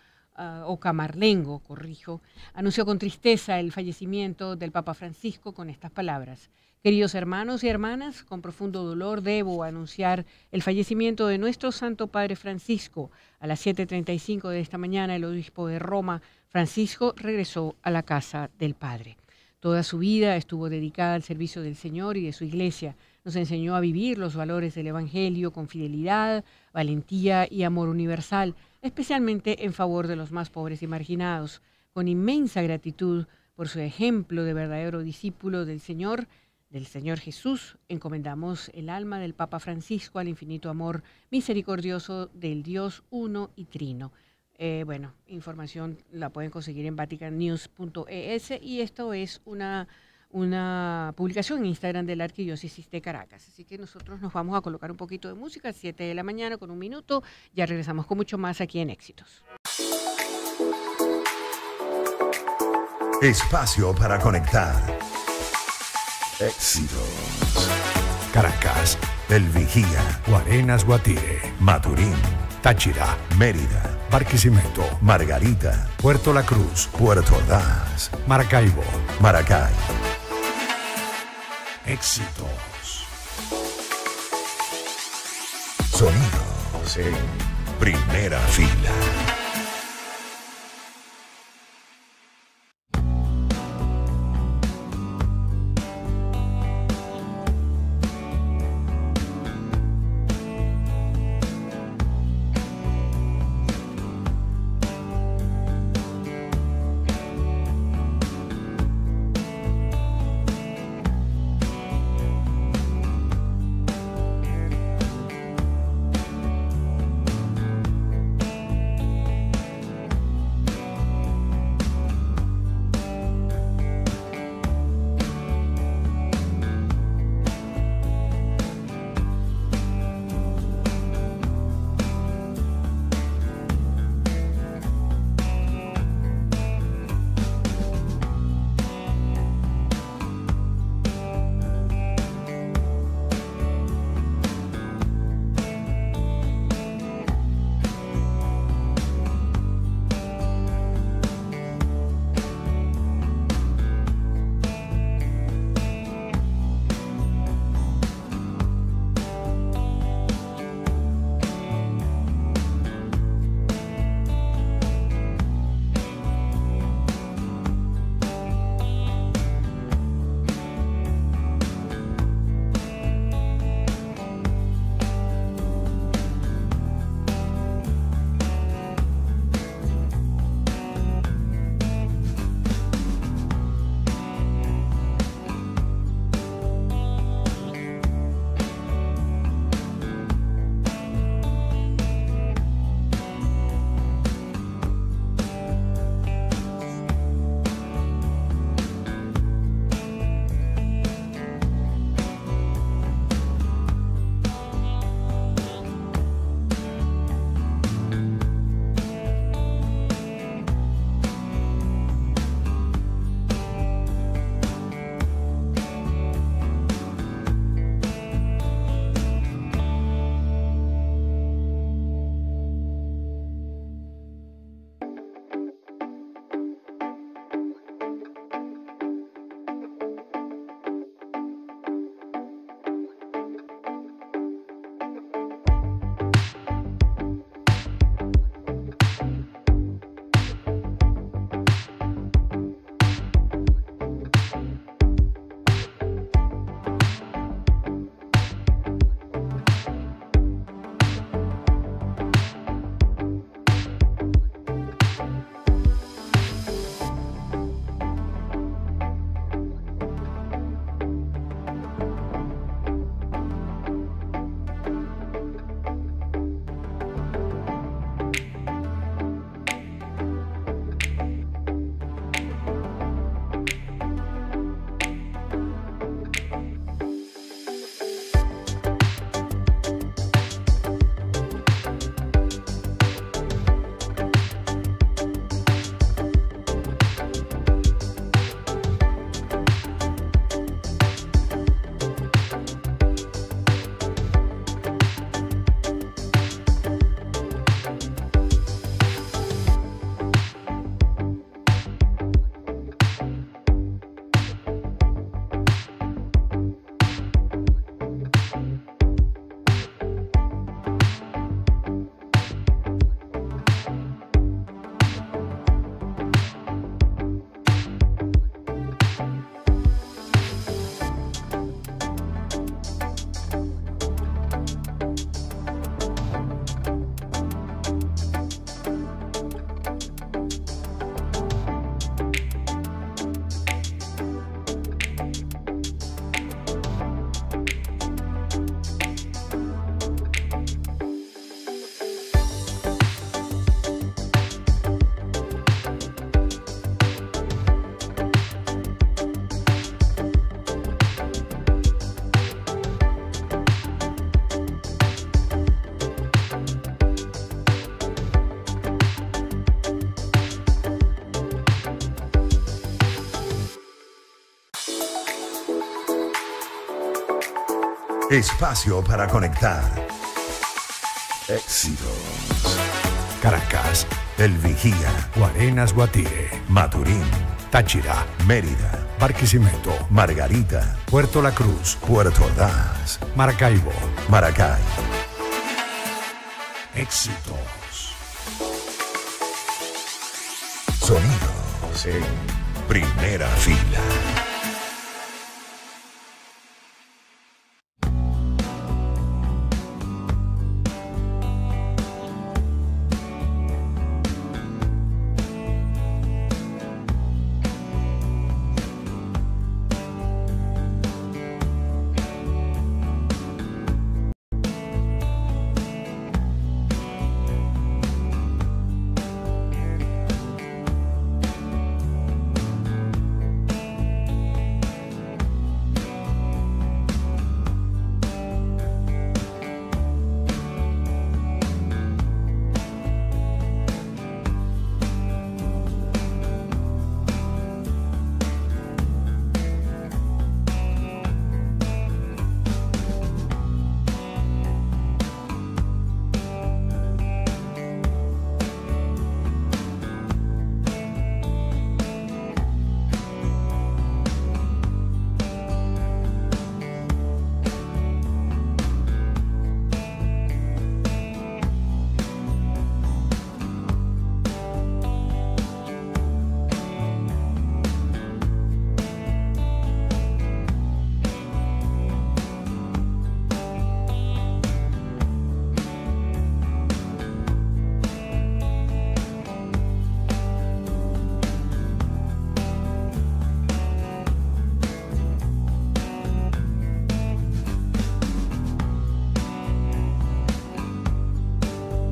con tristeza el fallecimiento del Papa Francisco con estas palabras. Queridos hermanos y hermanas, con profundo dolor debo anunciar el fallecimiento de nuestro Santo Padre Francisco. A las 7:35 de esta mañana, el obispo de Roma, Francisco, regresó a la casa del Padre. Toda su vida estuvo dedicada al servicio del Señor y de su Iglesia. Nos enseñó a vivir los valores del Evangelio con fidelidad, valentía y amor universal, especialmente en favor de los más pobres y marginados. Con inmensa gratitud por su ejemplo de verdadero discípulo del Señor Jesús, encomendamos el alma del Papa Francisco al infinito amor misericordioso del Dios uno y trino. Información la pueden conseguir en vaticannews.es y esto es una publicación en Instagram de la Arquidiócesis de Caracas. Así que nosotros nos vamos a colocar un poquito de música, 7 de la mañana con 1 minuto. Ya regresamos con mucho más aquí en Éxitos. Espacio para conectar. Éxitos. Caracas, El Vigía, Guarenas, Guatire, Maturín, Táchira, Mérida, Barquisimeto, Margarita, Puerto La Cruz, Puerto Ordaz, Maracaibo, Maracay. Éxitos. Sonidos en primera fila. Espacio para conectar. Éxitos. Caracas, El Vigía, Guarenas, Guatire, Maturín, Táchira, Mérida, Barquisimeto, Margarita, Puerto La Cruz, Puerto Ordaz, Maracaibo, Maracay. Éxitos. Sonidos en primera fila.